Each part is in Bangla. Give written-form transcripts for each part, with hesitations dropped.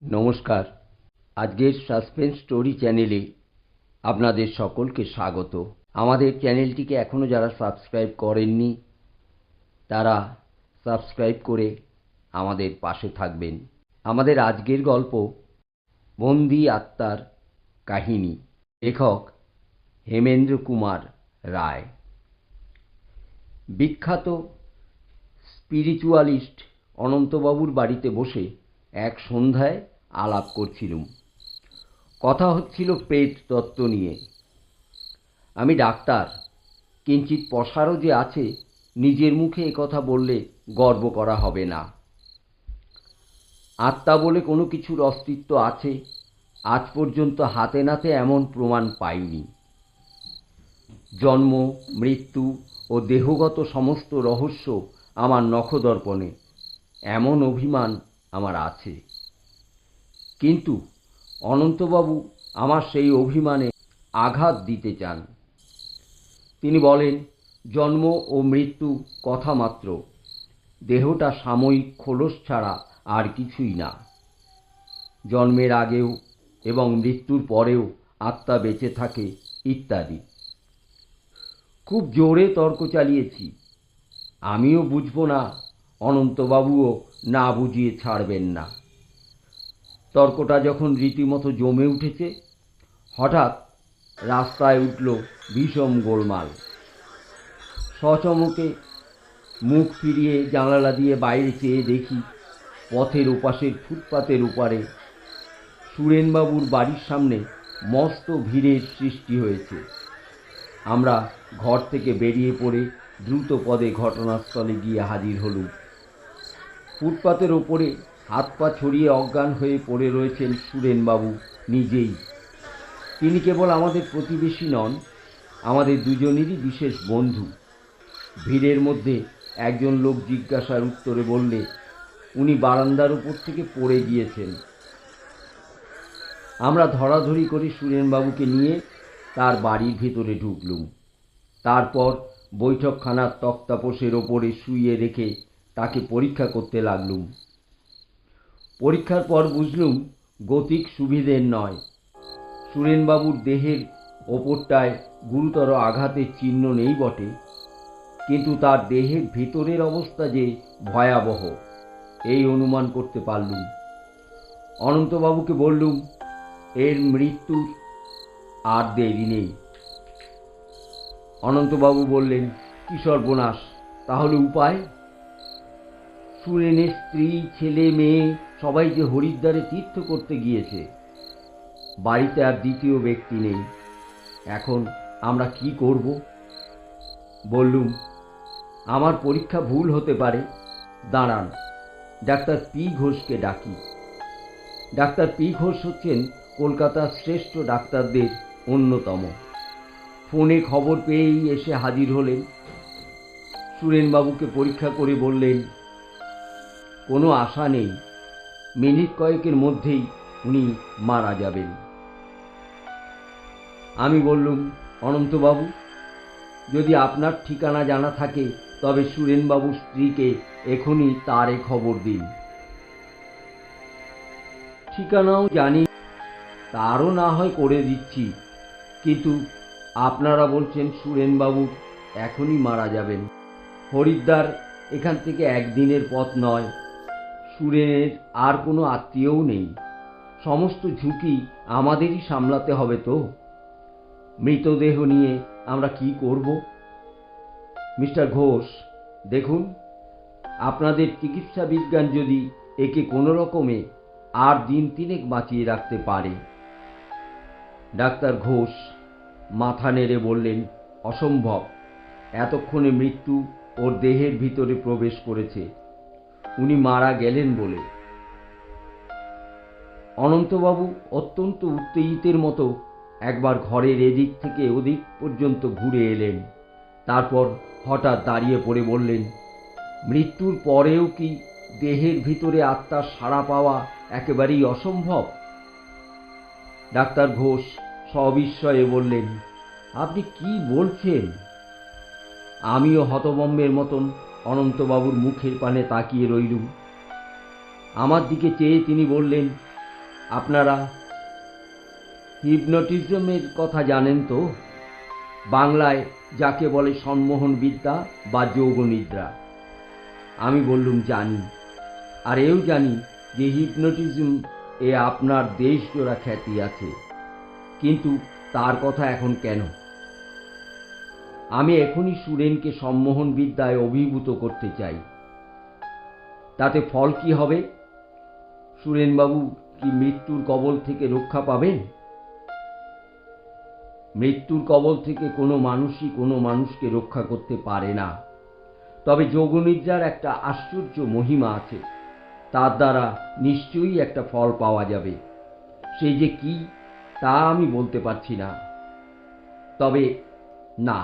নমস্কার। আজকের সাসপেন্স স্টোরি চ্যানেলে আপনাদের সকলকে স্বাগত। আমাদের চ্যানেলটিকে এখনও যারা সাবস্ক্রাইব করেননি তারা সাবস্ক্রাইব করে আমাদের পাশে থাকবেন। আমাদের আজকের গল্প বন্দি আত্মার কাহিনী। লেখক হেমেন্দ্র কুমার রায়। বিখ্যাত স্পিরিচুয়ালিস্ট অনন্তবাবুর বাড়িতে বসে এক সন্ধ্যায় আলাপ করছিলুম। কথা হচ্ছিল প্রেত তত্ত্ব নিয়ে। আমি ডাক্তার, কিঞ্চিৎ পসারও যে আছে, নিজের মুখে একথা বললে গর্ব করা হবে না। আত্মা বলে কোনো কিছুর অস্তিত্ব আছে আজ পর্যন্ত হাতে নাতে এমন প্রমাণ পাইনি। জন্ম, মৃত্যু ও দেহগত সমস্ত রহস্য আমার নখদর্পণে, এমন অভিমান আমার আছে। কিন্তু অনন্তবাবু আমার সেই অভিমানে আঘাত দিতে চান। তিনি বলেন, জন্ম ও মৃত্যু কথা মাত্র, দেহটা সাময়িক খোলস ছাড়া আর কিছুই না। জন্মের আগেও এবং মৃত্যুর পরেও আত্মা বেঁচে থাকে ইত্যাদি। খুব জোরে তর্ক চালিয়েছি। আমিও বুঝব না, অনন্তবাবুও না বুঝিয়ে ছাড়বেন না। তর্কটা যখন রীতিমতো জমে উঠেছে, হঠাৎ রাস্তায় উঠল ভীষণ গোলমাল। সচমকে মুখ ফিরিয়ে জানালা দিয়ে বাইরে চেয়ে দেখি, পথের ওপাশের ফুটপাতের ওপারে সুরেনবাবুর বাড়ির সামনে মস্ত ভিড়ের সৃষ্টি হয়েছে। আমরা ঘর থেকে বেরিয়ে পড়ে দ্রুত পদে ঘটনাস্থলে গিয়ে হাজির হলুম। ফুটপাতের ওপরে হাত পা ছড়িয়ে অজ্ঞান হয়ে পড়ে রয়েছেন সুরেনবাবু নিজেই। তিনি কেবল আমাদের প্রতিবেশী নন, আমাদের দুজনেরই বিশেষ বন্ধু। ভিড়ের মধ্যে একজন লোক জিজ্ঞাসার উত্তরে বললে উনি বারান্দার উপর থেকে পড়ে গিয়েছেন। আমরা ধরাধরি করে সুরেনবাবুকে নিয়ে তার বাড়ির ভেতরে ঢুকলুম। তারপর বৈঠকখানার তক্তাপোষের ওপরে শুইয়ে রেখে তাকে পরীক্ষা করতে লাগলুম। পরীক্ষার পর বুঝলুম গতিক সুবিধের নয়। সুরেনবাবুর দেহের ওপরটায় গুরুতর আঘাতের চিহ্ন নেই বটে, কিন্তু তার দেহের ভেতরের অবস্থা যে ভয়াবহ, এই অনুমান করতে পারলুম। অনন্তবাবুকে বললুম, এর মৃত্যুর আর দেরি নেই। অনন্তবাবু বললেন, কি সর্বনাশ, তাহলে উপায়? সুরেনের স্ত্রী, ছেলে, মেয়ে সবাই যে হরিদ্বারে তীর্থ করতে গিয়েছে। বাড়িতে আর দ্বিতীয় ব্যক্তি নেই। এখন আমরা কি করব? বললুম, আমার পরীক্ষা ভুল হতে পারে, দাঁড়ান, ডাক্তার পি ঘোষকে ডাকি। ডাক্তার পি ঘোষ হচ্ছেন কলকাতার শ্রেষ্ঠ ডাক্তারদের অন্যতম। ফোনে খবর পেয়েই এসে হাজির হলেন। সুরেনবাবুকে পরীক্ষা করে বললেন, কোনো আশা নেই, মিনিট কয়েকের মধ্যেই উনি মারা যাবেন। আমি বললুম, অনন্তবাবু, যদি আপনার ঠিকানা জানা থাকে তবে সুরেনবাবুর স্ত্রীকে এখনই তারে খবর দিন। ঠিকানাও জানি, তারও না হয় করে দিচ্ছি, কিন্তু আপনারা বলছেন সুরেনবাবু এখনই মারা যাবেন। হরিদ্বার এখান থেকে একদিনের পথ নয়। সুরেনের আর কোনো আত্মীয়ও নেই। সমস্ত ঝুঁকি আমাদেরই সামলাতে হবে তো। মৃতদেহ নিয়ে আমরা কি করব? মিস্টার ঘোষ, দেখুন, আপনাদের চিকিৎসা বিজ্ঞান যদি একে কোনো রকমে আর দিন তিনেক বাঁচিয়ে রাখতে পারে। ডাক্তার ঘোষ মাথা নেড়ে বললেন, অসম্ভব, এতক্ষণে মৃত্যু ওর দেহের ভিতরে প্রবেশ করেছে, উনি মারা গেলেন বলে। অনন্তবাবু অত্যন্ত উত্তেজিতের মতো একবার ঘরের এদিক থেকে ওদিক পর্যন্ত ঘুরে এলেন। তারপর হঠাৎ দাঁড়িয়ে পড়ে বললেন, মৃত্যুর পরেও কি দেহের ভিতরে আত্মার সাড়া পাওয়া একেবারেই অসম্ভব? ডাক্তার ঘোষ সবিস্ময়ে বললেন, আপনি কি বলছেন? আমিও হতভম্বের মতন অনন্তবাবুর মুখের পানে তাকিয়ে রইলুম। আমার দিকে চেয়ে তিনি বললেন, আপনারা হিপনোটিজমের কথা জানেন তো? বাংলায় যাকে বলে সম্মোহন বিদ্যা বা যোগনিদ্রা। আমি বললুম জানি, আর এও জানি যে হিপনোটিজম এ আপনার দেশজোড়া খ্যাতি আছে। কিন্তু তার কথা এখন কেন? আমি এখনই সুরেনকে সম্মোহন বিদ্যায় অভিভূত করতে চাই। তাতে ফল কি হবে? সুরেনবাবু কি মৃত্যুর কবল থেকে রক্ষা পাবেন? মৃত্যুর কবল থেকে কোনো মানুষই কোনো মানুষকে রক্ষা করতে পারে না। তবে যোগনিদ্রার একটা আশ্চর্য মহিমা আছে, তার দ্বারা নিশ্চয়ই একটা ফল পাওয়া যাবে। সেই যে কি তা আমি বলতে পারছি না। তবে না,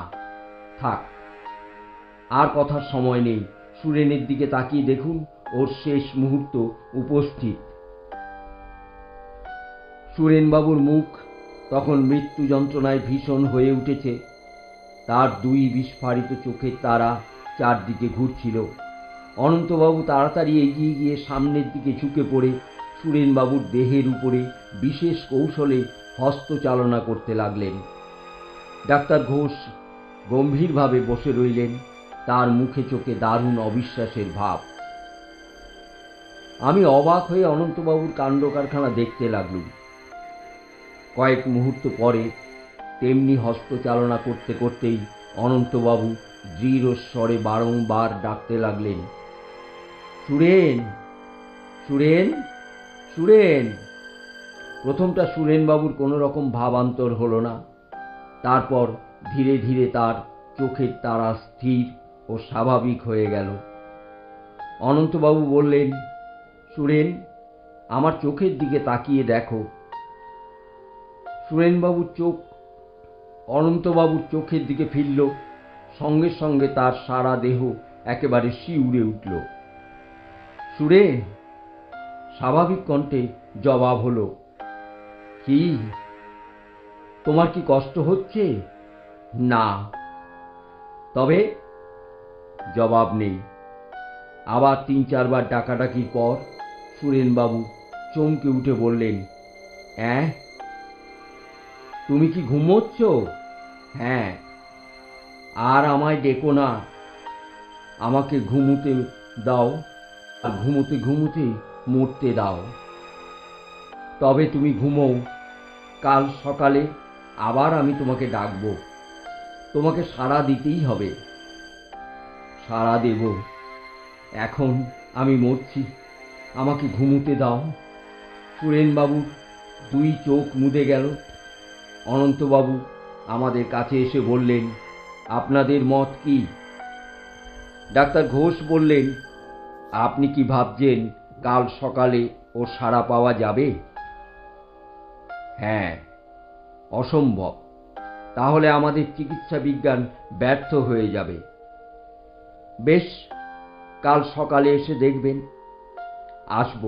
থাক, আর কথার সময় নেই। সুরেনের দিকে তাকিয়ে দেখুন, ওর শেষ মুহূর্ত উপস্থিত। সুরেনবাবুর মুখ তখন মৃত্যু যন্ত্রণায় ভীষণ হয়ে উঠেছে। তার দুই বিস্ফারিত চোখের তারা চারদিকে ঘুরছিল। অনন্তবাবু তাড়াতাড়ি এগিয়ে গিয়ে সামনের দিকে ঝুঁকে পড়ে সুরেনবাবুর দেহের উপরে বিশেষ কৌশলে হস্তচালনা করতে লাগলেন। ডাক্তার ঘোষ গম্ভীরভাবে বসে রইলেন, তার মুখে চোখে দারুণ অবিশ্বাসের ভাব। আমি অবাক হয়ে অনন্তবাবুর কাণ্ডকারখানা দেখতে লাগলুম। কয়েক মুহূর্ত পরে তেমনি হস্তচালনা করতে করতেই অনন্তবাবু দৃঢ় স্বরে বারংবার ডাকতে লাগলেন, সুরেন, সুরেন, সুরেন। প্রথমটা সুরেনবাবুর কোনো রকম ভাবান্তর হল না। তারপর ধীরে ধীরে তার চোখের তারা স্থির ও স্বাভাবিক হয়ে গেল। অনন্তবাবু বললেন, সুরেন, আমার চোখের দিকে তাকিয়ে দেখো। সুরেনবাবুর চোখ অনন্তবাবুর চোখের দিকে ফিরল। সঙ্গে সঙ্গে তার সারা দেহ একেবারে শিউরে উঠল। সুরেন, স্বাভাবিক কণ্ঠে জবাব হলো, কি, তোমার কি কষ্ট হচ্ছে? না। তবে জবাব নেই। আবার ৩-৪ বার ডাকাডাকির পর সুরেনবাবু চমকে উঠে বললেন, অ্যাঁ, তুমি কি ঘুমোচ্ছ? হ্যাঁ। আর আমায় ডেকো না, আমাকে ঘুমোতে দাও, আর ঘুমোতে ঘুমোতে মরতে দাও। তবে তুমি ঘুমোও, কাল সকালে আবার আমি তোমাকে ডাকবো। তোমাকে সাড়া দিতেই হবে। সাড়া দেব। এখন আমি মরছি, আমাকে ঘুমোতে দাও। সুরেনবাবুর দুই চোখ মুদে গেল। অনন্তবাবু আমাদের কাছে এসে বললেন, আপনাদের মত কি? ডাক্তার ঘোষ বললেন, আপনি কি ভাবছেন কাল সকালে ওর সাড়া পাওয়া যাবে? হ্যাঁ, অসম্ভব। তাহলে আমাদের চিকিৎসা বিজ্ঞান ব্যর্থ হয়ে যাবে। বেশ, কাল সকালে এসে দেখবেন। আসব,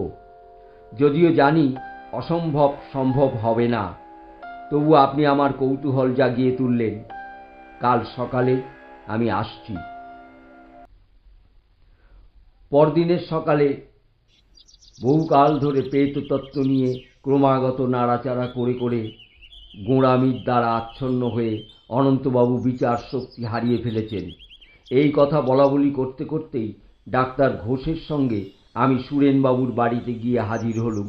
যদিও জানি অসম্ভব সম্ভব হবে না, তবু আপনি আমার কৌতূহল জাগিয়ে তুললেন। কাল সকালে আমি আসছি। পরদিনের সকালে বহুকাল ধরে প্রেততত্ত্ব নিয়ে ক্রমাগত নাড়াচাড়া করে করে গোঁড়ামির দ্বারা আচ্ছন্ন হয়ে অনন্তবাবু বিচার শক্তি হারিয়ে ফেলেছেন। এই কথা বলাবলি করতে করতেই ডাক্তার ঘোষের সঙ্গে আমি সুরেনবাবুর বাড়িতে গিয়ে হাজির হলুম।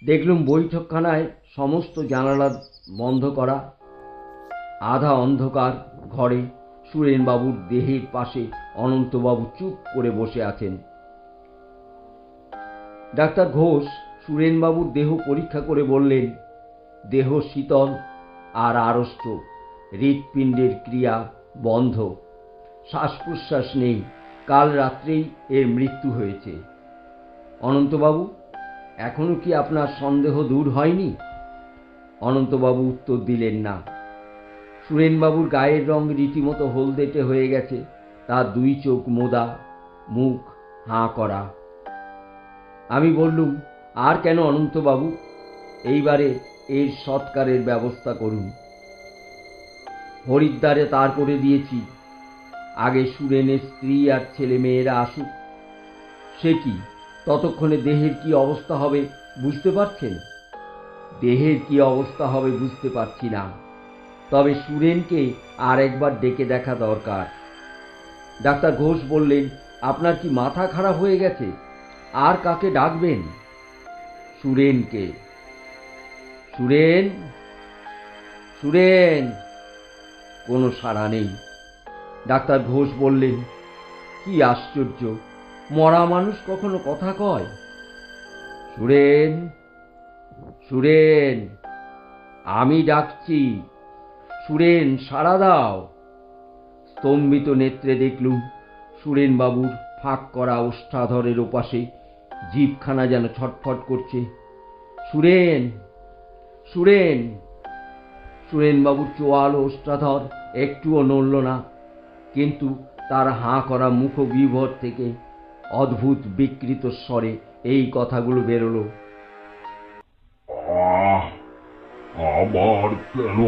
দেখলুম বৈঠকখানায় সমস্ত জানালা বন্ধ করা। আধা অন্ধকার ঘরে সুরেনবাবুর দেহের পাশে অনন্তবাবু চুপ করে বসে আছেন। ডাক্তার ঘোষ সুরেনবাবুর দেহ পরীক্ষা করে বললেন, দেহ শীতল আর আড়ষ্ট, হৃৎপিণ্ডের ক্রিয়া বন্ধ, শ্বাস প্রশ্বাস নেই, কাল রাত্রেই এর মৃত্যু হয়েছে। অনন্তবাবু, এখনো কি আপনার সন্দেহ দূর হয়নি? অনন্তবাবু উত্তর দিলেন না। সুরেনবাবুর গায়ের রং রীতিমতো হলদেটে হয়ে গেছে, তার দুই চোখ মোদা, মুখ হাঁ করা। আমি বললুম, আর কেন অনন্তবাবু, এইবারে এর সৎকারের ব্যবস্থা করুন। হরিদ্বারে তার করে দিয়েছি, আগে সুরেনের স্ত্রী আর ছেলে মেয়েরা আসুক। সে কি, ততক্ষণে দেহের কি অবস্থা হবে বুঝতে পারছেন? দেহের কি অবস্থা হবে বুঝতে পারছি না, তবে সুরেনকে আর একবার ডেকে দেখা দরকার। ডাক্তার ঘোষ বললেন, আপনার কি মাথা খারাপ হয়ে গেছে? আর কাকে ডাকবেন? সুরেনকে। সুরেন, সুরেন। কোনো সাড়া নেই। ডাক্তার ঘোষ বললেন, কি আশ্চর্য, মরা মানুষ কখনো কথা কয়? সুরেন, সুরেন, আমি ডাকছি। সুরেন, সাড়া দাও। স্তম্ভিত নেত্রে দেখলুম সুরেন বাবুর ফাঁক করা ওষ্ঠাধরের ওপাশে জিভখানা যেন ছটফট করছে। সুরেন, সুরেন। সুরেনবাবুর চোয়াল ওষ্ঠাধর একটুও নড়ল না, কিন্তু তার হাঁ করা মুখবিভর থেকে অদ্ভুত বিকৃত স্বরে এই কথাগুলো বেরোলো। আবার কেন?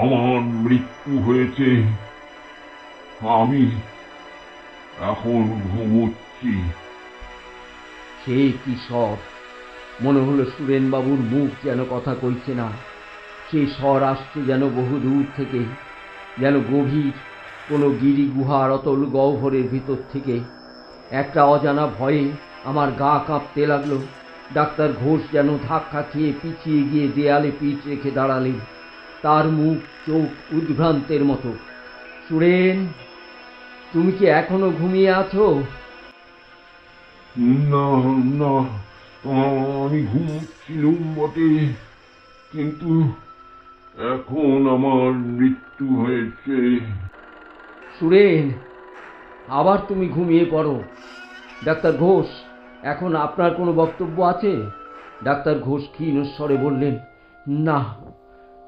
আমার মৃত্যু হয়েছে, আমি এখন ঘুমোচ্ছি। সে কি স্বর! মনে হলো সুরেনবাবুর মুখ যেন কথা কইছে না, সে স্বর আসছে যেন বহু দূর থেকে, যেন গভীর কোনো গিরি গুহার অতল গহ্বরের ভিতর থেকে। একটা অজানা ভয়ে আমার গা কাঁপতে লাগলো। ডাক্তার ঘোষ যেন ধাক্কা খেয়ে পিছিয়ে গিয়ে দেয়ালে পিঠ রেখে দাঁড়ালেন, তার মুখ চোখ উদ্ভ্রান্তের মতো। সুরেন, তুমি কি এখনো ঘুমিয়ে আছো? না, না, আমি ঘুমোচ্ছিলুম বটে, কিন্তু এখন আমার মৃত্যু হয়েছে। সুরেন, আবার তুমি ঘুমিয়ে পড়ো। ডাক্তার ঘোষ, এখন আপনার কোনো বক্তব্য আছে? ডাক্তার ঘোষ ক্ষীণস্বরে বললেন, না।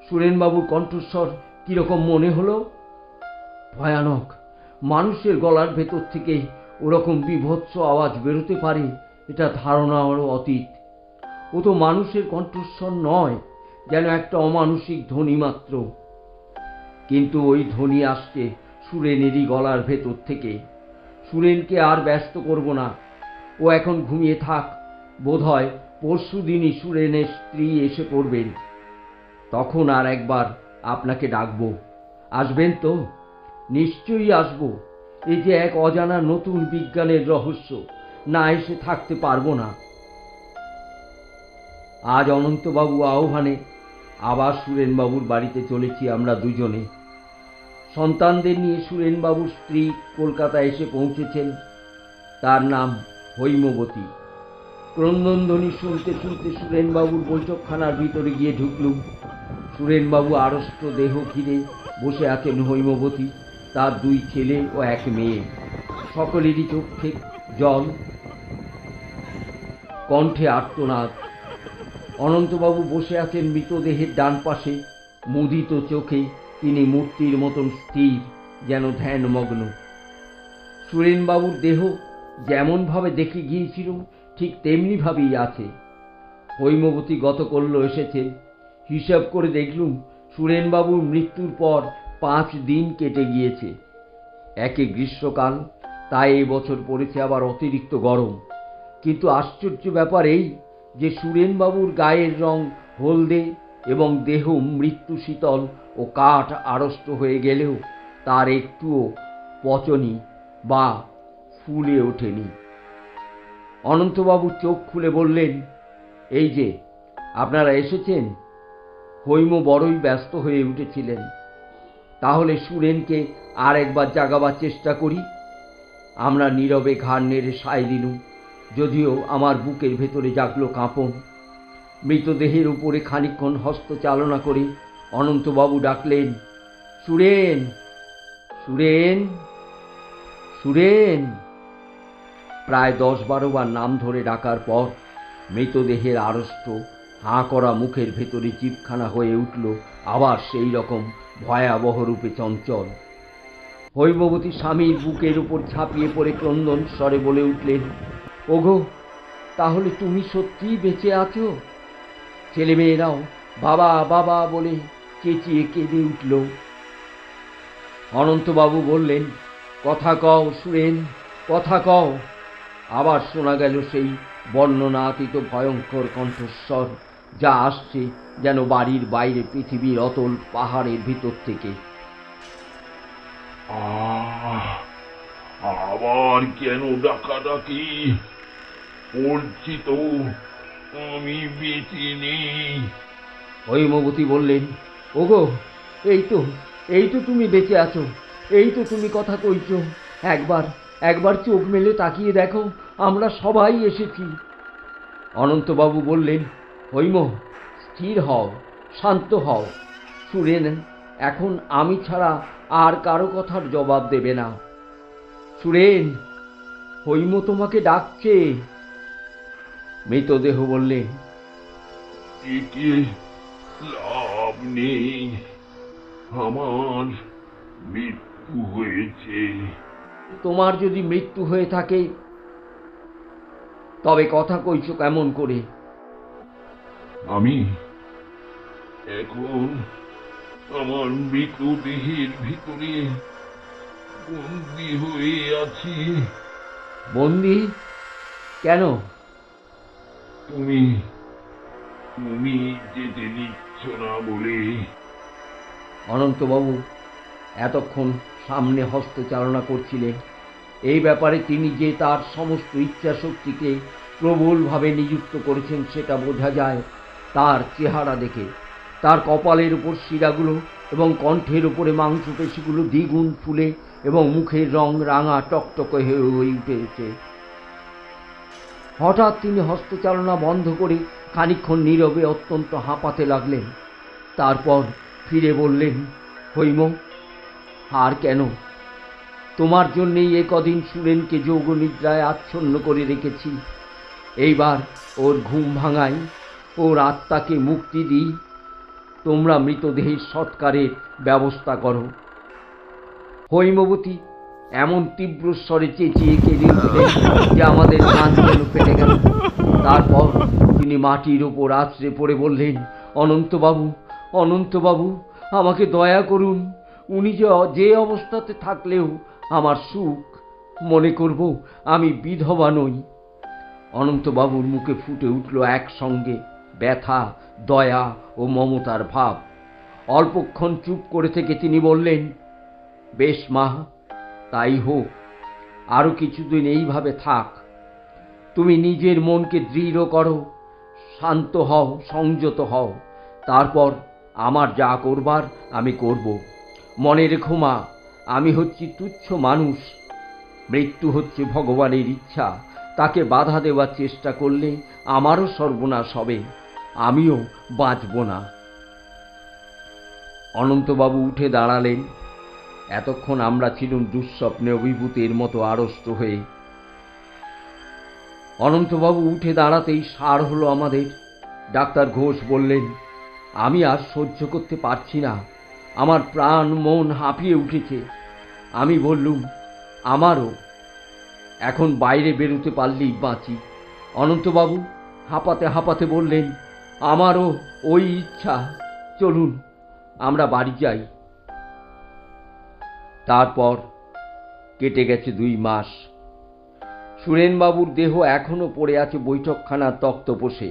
সুরেনবাবুর কণ্ঠস্বর কিরকম মনে হলো? ভয়ানক। মানুষের গলার ভেতর থেকে ওরকম বীভৎস আওয়াজ বেরোতে পারে, এটা ধারণারও অতীত। ও তো মানুষের কণ্ঠস্বর নয়, যেন একটা অমানুষিক ধ্বনি মাত্র। কিন্তু ওই ধ্বনি আসছে সুরেনেরই গলার ভেতর থেকে। সুরেনকে আর ব্যস্ত করব না, ও এখন ঘুমিয়ে থাক। বোধহয় পরশু দিনই সুরেনের স্ত্রী এসে পড়বেন, তখন আর একবার আপনাকে ডাকবো। আসবেন তো? নিশ্চয়ই আসবো। এই যে এক অজানা নতুন বিজ্ঞানের রহস্য, না এসে থাকতে পারবো না। আজ অনন্তবাবু আহ্বানে আবার সুরেনবাবুর বাড়িতে চলেছি আমরা দুজনে। সন্তানদের নিয়ে সুরেনবাবুর স্ত্রী কলকাতা এসে পৌঁছেছেন। তার নাম হৈমবতী। ক্রন্দনধ্বনি শুনতে শুনতে সুরেনবাবুর বৈঠকখানার ভিতরে গিয়ে ঢুকলুম। সুরেনবাবু আড়ষ্ট দেহ ঘিরে বসে আছেন হৈমবতী, তার দুই ছেলে ও এক মেয়ে। সকলেরই চোখে জল, কণ্ঠে আর্তনাদ। অনন্তবাবু বসে আছেন মৃতদেহের ডান পাশে, মুদিত চোখে তিনি মূর্তির মতন স্থির, যেন ধ্যানমগ্ন। সুরেনবাবুর দেহ যেমনভাবে দেখে গিয়েছিল ঠিক তেমনি ভাবেই আছে। হৈমবতী গতকল্য এসেছে। হিসাব করে দেখলুম সুরেনবাবুর মৃত্যুর পর 5 দিন কেটে গিয়েছে। একে গ্রীষ্মকাল, তাই এবছর পড়েছে আবার অতিরিক্ত গরম। কিন্তু আশ্চর্য ব্যাপার এই যে সুরেনবাবুর গায়ের রং হলদে এবং দেহ মৃত্যু শীতল ও কাঠ আড়ষ্ট হয়ে গেলেও তার একটুও পচনি বা ফুলে ওঠেনি। অনন্তবাবু চোখ খুলে বললেন, এই যে আপনারা এসেছেন। হৈম বড়ই ব্যস্ত হয়ে উঠেছিলেন। তাহলে সুরেনকে আর একবার জাগাবার চেষ্টা করি। আমরা নীরবে ঘাড় নেড়ে সায় দিলুম, যদিও আমার বুকের ভেতরে জাগলো কাঁপন। মৃতদেহের উপরে খানিকক্ষণ হস্ত চালনা করে অনন্তবাবু ডাকলেন, সুরেন, সুরেন, সুরেন। প্রায় 10-12 বার নাম ধরে ডাকার পর মৃতদেহের আড়ষ্ট হাঁ করা মুখের ভেতরে জিভখানা হয়ে উঠল আবার সেই রকম ভয়াবহ রূপে চঞ্চল। হৈমবতী স্বামীর বুকের উপর ঝাঁপিয়ে পড়ে ক্রন্দন স্বরে বলে উঠলেন, ওগো, তাহলে তুমি সত্যিই বেঁচে আছো? ছেলেমেয়েরাও বাবা বাবা বলে চেঁচিয়ে কেঁদে উঠল। অনন্তবাবু বললেন, কথা কও সুরেন, কথা কও। আবার শোনা গেল সেই বর্ণনাতীত ভয়ঙ্কর কণ্ঠস্বর, যা আসছে যেন বাড়ির বাইরে পৃথিবীর অতল পাহাড়ের ভিতর থেকে। আবার কেন ডাকাডাকি? বলছি তো আমি বেঁচে নেই। হৈমবতী বললেন, ওগো, এই তো তুমি বেঁচে আছো, এই তো তুমি কথা কইছো। একবার একবার চোখ মেলে তাকিয়ে দেখো, আমরা সবাই এসেছি। অনন্তবাবু বললেন, হৈম, স্থির হও, শান্ত হও। সুরেন এখন আমি ছাড়া আর কারো কথার জবাব দেবে না। সুরেন, হৈম তোমাকে ডাকছে। মৃতদেহ বললেন, একে লাভ নেই, আমার মৃত্যু হয়েছে। তোমার যদি মৃত্যু হয়ে থাকে তবে কথা কইছো কেমন করে? আমি এখন আমার মৃতদেহের ভিতরে বন্দী হয়ে আছি। বন্দি? কেন? তুমি তুমি যেতে দিচ্ছ না বলে। অনন্তবাবু এতক্ষণ সামনে হস্তচালনা করছিলেন। এই ব্যাপারে তিনি যে তার সমস্ত ইচ্ছা শক্তিকে প্রবলভাবে নিযুক্ত করেছেন সেটা বোঝা যায় তার চেহারা দেখে। তার কপালের উপর শিরাগুলো এবং কণ্ঠের উপরে মাংসপেশিগুলো দ্বিগুণ ফুলে এবং মুখের রং রাঙা টকটকে হয়ে উঠেছে। হঠাৎ তিনি হস্তচালনা বন্ধ করে খানিকক্ষণ নীরবে অত্যন্ত হাঁপাতে লাগলেন। তারপর ফিরে বললেন, হৈম, আর কেন? তোমার জন্যেই এ কদিন সুরেনকে যোগনিদ্রায় আচ্ছন্ন করে রেখেছি। এইবার ওর ঘুম ভাঙাই, ওর আত্মাকে মুক্তি দিই। তোমরা মৃতদেহের সৎকারের ব্যবস্থা করো। হৈমবতী এমন তীব্র স্বরে চেঁচিয়ে কেঁদে উঠলেন যে আমাদের কান যেন ফেটে গেল। তারপর তিনি মাটির ওপর আছড়ে পড়ে বললেন, অনন্তবাবু, অনন্তবাবু, আমাকে দয়া করুন। উনি যে অবস্থাতে থাকলেও আমার সুখ। মনে করব আমি বিধবা নই। অনন্তবাবুর মুখে ফুটে উঠল একসঙ্গে ব্যথা, দয়া ও মমতার ভাব। অল্পক্ষণ চুপ করে থেকে তিনি বললেন, বেশ মা, তাই হোক। আরো কিছুদিন এইভাবে থাক। তুমি নিজের মনকে দৃঢ় করো, শান্ত হও, সংযত হও। তারপর আমার যা করবার আমি করব। মনে রেখো মা, আমি হচ্ছি তুচ্ছ মানুষ। মৃত্যু হচ্ছে ভগবানের ইচ্ছা। তাকে বাধা দেওয়ার চেষ্টা করলে আমারও সর্বনাশ হবে, আমিও বাঁচব না। অনন্তবাবু উঠে দাঁড়ালেন। এতক্ষণ আমরা ছিলুম দুঃস্বপ্নে অভিভূতের মতো আড়ষ্ট হয়ে। অনন্তবাবু উঠে দাঁড়াতেই সার হলো আমাদের। ডাক্তার ঘোষ বললেন, আমি আর সহ্য করতে পারছি না, আমার প্রাণ মন হাঁপিয়ে উঠেছে। আমি বললুম, আমারও। এখন বাইরে বেরোতে পারলেই বাঁচি। অনন্তবাবু হাঁপাতে হাঁপাতে বললেন, আমারও ওই ইচ্ছা, চলুন আমরা বাড়ি যাই। তারপর কেটে গেছে 2 মাস। সুরেনবাবুর দেহ এখনো পড়ে আছে বৈঠকখানার তক্তপোষে,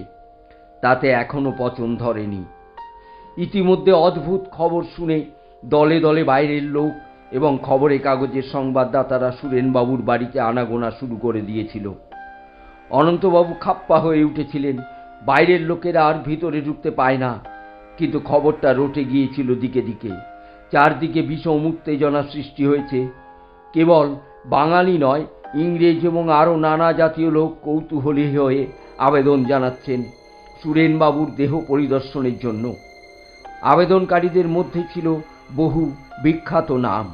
তাতে এখনো পচন ধরেনি। ইতিমধ্যে অদ্ভুত খবর শুনে দলে দলে বাইরের লোক এবং খবরের কাগজের সংবাদদাতারা সুরেনবাবুর বাড়িতে আনাগোনা শুরু করে দিয়েছিল। অনন্তবাবু খাপ্পা হয়ে উঠেছিলেন। বাইরের লোকেরা আর ভিতরে ঢুকতে পায় না, কিন্তু খবরটা রটে গিয়েছিল দিকে দিকে। চারদিকে বিষম উত্তেজনা সৃষ্টি হয়েছে। কেবল বাঙালি নয়, ইংরেজ এবং আরও নানা জাতীয় লোক কৌতূহলী হয়ে আবেদন জানাচ্ছেন সুরেনবাবুর দেহ পরিদর্শনের জন্য। আবেদনকারীদের মধ্যে ছিল বহু বিখ্যাত নাম।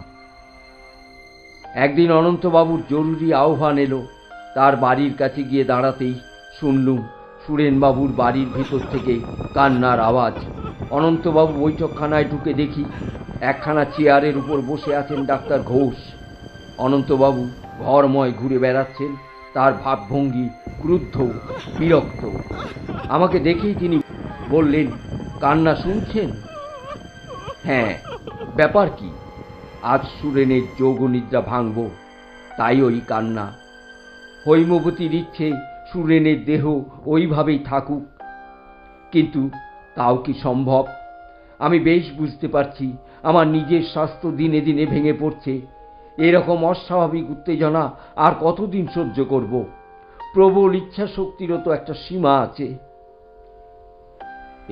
একদিন অনন্তবাবুর জরুরি আহ্বান এলো। তার বাড়ির কাছে গিয়ে দাঁড়াতেই শুনলুম সুরেনবাবুর বাড়ির ভেতর থেকে কান্নার আওয়াজ। অনন্তবাবু বৈঠকখানায় ঢুকে দেখি একখানা চেয়ারের উপর বসে আছেন ডাক্তার ঘোষ। অনন্তবাবু ঘরময় ঘুরে বেড়াচ্ছেন, তার ভাবভঙ্গি ক্রুদ্ধ, বিরক্ত। আমাকে দেখেই তিনি বললেন, কান্না শুনছেন? হ্যাঁ, ব্যাপার কি? আজ সুরেনের যোগনিদ্রা ভাঙব, তাই ওই কান্না। হৈমবতীর ইচ্ছে সুরেনের দেহ ওইভাবেই থাকুক, কিন্তু তাও কি সম্ভব? আমি বেশ বুঝতে পারছি আমার নিজের স্বাস্থ্য দিনে দিনে ভেঙে পড়ছে। এরকম অস্বাভাবিক উত্তেজনা আর কতদিন সহ্য করব? প্রবল ইচ্ছা শক্তিরও তো একটা সীমা আছে।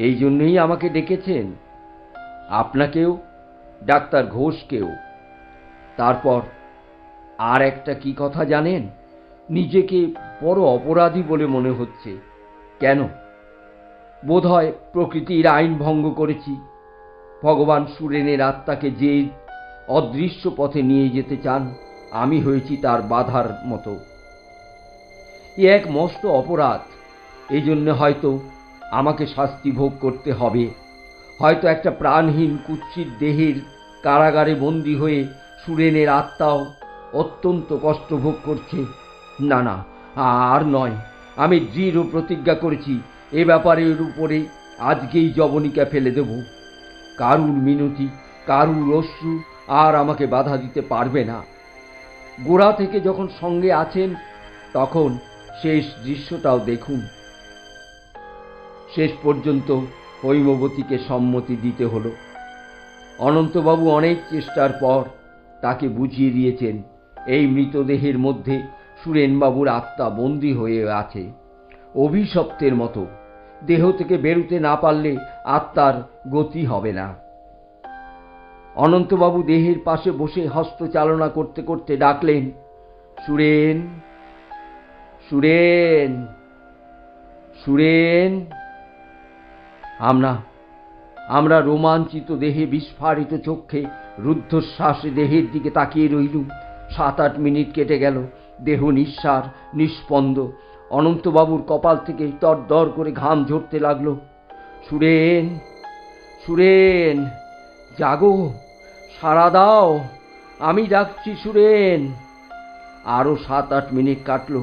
এই জন্যই আমাকে ডেকেছেন, আপনাকেও, ডাক্তার ঘোষকেও। তারপর আর একটা কি কথা জানেন? নিজেকে বড় অপরাধী বলে মনে হচ্ছে। কেন? বোধহয় প্রকৃতির আইন ভঙ্গ করেছি। ভগবান সুরেনের আত্মাকে যে অদৃশ্য পথে নিয়ে যেতে চান, আমি হয়েছি তার বাধার মতো। এ এক মস্ত অপরাধ। এই জন্য হয়তো আমাকে শাস্তি ভোগ করতে হবে। হয়তো একটা প্রাণহীন কুৎসিত দেহের কারাগারে বন্দী হয়ে সুরেনের আত্মাও অত্যন্ত কষ্ট ভোগ করছে। না না, আর নয়। আমি দৃঢ় প্রতিজ্ঞা করেছি এ ব্যাপারের উপরে আজকেই জবনিকা ফেলে দেব। কারুর মিনতি, কারুর অশ্রু আর আমাকে বাধা দিতে পারবে না। গোড়া থেকে যখন সঙ্গে আছেন, তখন শেষ দৃশ্যটাও দেখুন। শেষ পর্যন্ত হৈমবতীকে সম্মতি দিতে হলো। অনন্তবাবু অনেক চেষ্টার পর তাকে বুঝিয়ে দিয়েছেন এই মৃতদেহের মধ্যে সুরেনবাবুর আত্মা বন্দী হয়ে আছে, অভিশপ্তের মতো। দেহ থেকে বেরুতে না পারলে আত্মার গতি হবে না। অনন্তবাবু দেহের পাশে বসে হস্তচালনা করতে করতে ডাকলেন, সুরেন, সুরেন, সুরেন। আমরা রোমাঞ্চিত দেহে, বিস্ফারিত চক্ষে, রুদ্ধশ্বাসে দেহের দিকে তাকিয়ে রইলুম। 7-8 মিনিট কেটে গেল। দেহ নিঃসার, নিস্পন্দ। অনন্তবাবুর কপাল থেকে তরদর করে ঘাম ঝরতে লাগলো। সুরেন, সুরেন, জাগো, সাড়া দাও, আমি ডাকছি সুরেন। আরো 7-8 মিনিট কাটল।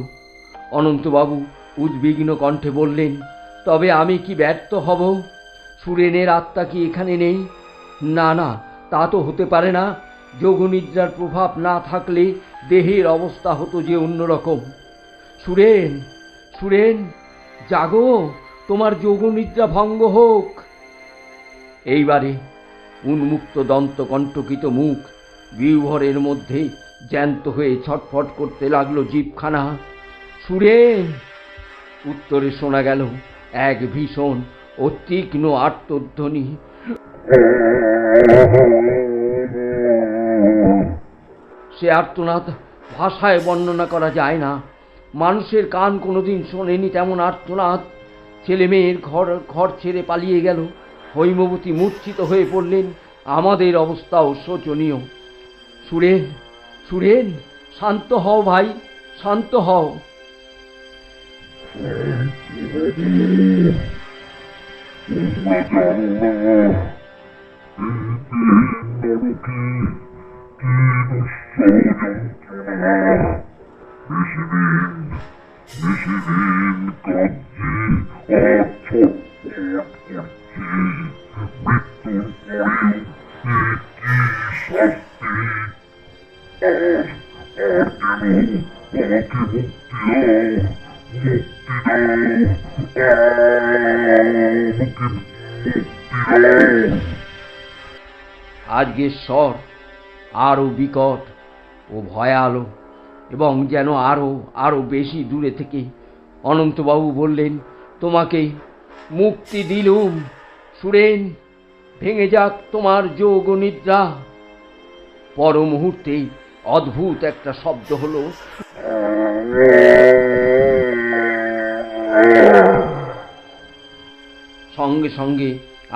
অনন্তবাবু উদ্বিগ্ন কণ্ঠে বললেন, তবে আমি কি ব্যর্থ হব? সুরেনের আত্মা কি এখানে নেই? না না, তা তো হতে পারে না। যোগনিদ্রার প্রভাব না থাকলে দেহের অবস্থা হতো যে অন্যরকম। সুরেন, সুরেন, জাগো, তোমার যোগনিদ্রা ভঙ্গ হোক। এইবারে উন্মুক্ত দন্ত কণ্টকিত মুখ, বিহ্বরের মধ্যে জ্যান্ত হয়ে ছটফট করতে লাগলো জিভখানা। সুরেন! উত্তরে শোনা গেল এক ভীষণ ও তীক্ষ্ণ আর্তধ্বনি। সে আর্তনাদ ভাষায় বর্ণনা করা যায় না। মানুষের কান কোনোদিন শোনেনি তেমন আর্তনাদ। ছেলে মেয়ের ঘর ছেড়ে পালিয়ে গেল। হৈমবতী মূর্ছিত হয়ে পড়লেন। আমাদের অবস্থাও শোচনীয়। সুরেন, সুরেন, শান্ত হও ভাই, শান্ত হও। আজকের স্বর আরো বিকট ও ভয়ালো, এবং যেন আরো বেশি দূরে থেকে। অনন্তবাবু বললেন, তোমাকে মুক্তি দিলুম সুরেন, ভেঙে যাক তোমার যোগ নিদ্রা। পর মুহূর্তে অদ্ভুত একটা শব্দ হলো। সঙ্গে সঙ্গে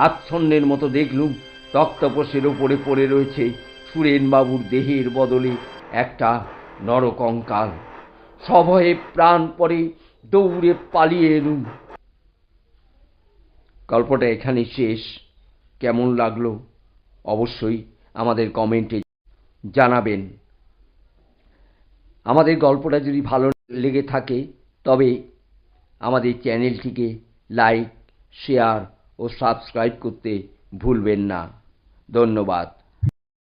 আচ্ছন্নের মতো দেখলুম তক্তপোষের ওপরে পড়ে রয়েছে সুরেনবাবুর দেহের বদলে একটা নরকঙ্কাল। সভয়ে প্রাণ পরে দৌড়ে পালিয়ে এলুম। গল্পটা এখানে শেষ। কেমন লাগলো অবশ্যই আমাদের কমেন্টে জানাবেন। আমাদের গল্পটা যদি ভালো লেগে থাকে তবে আমাদের চ্যানেলটিকে লাইক, শেয়ার ও সাবস্ক্রাইব করতে ভুলবেন না। ধন্যবাদ।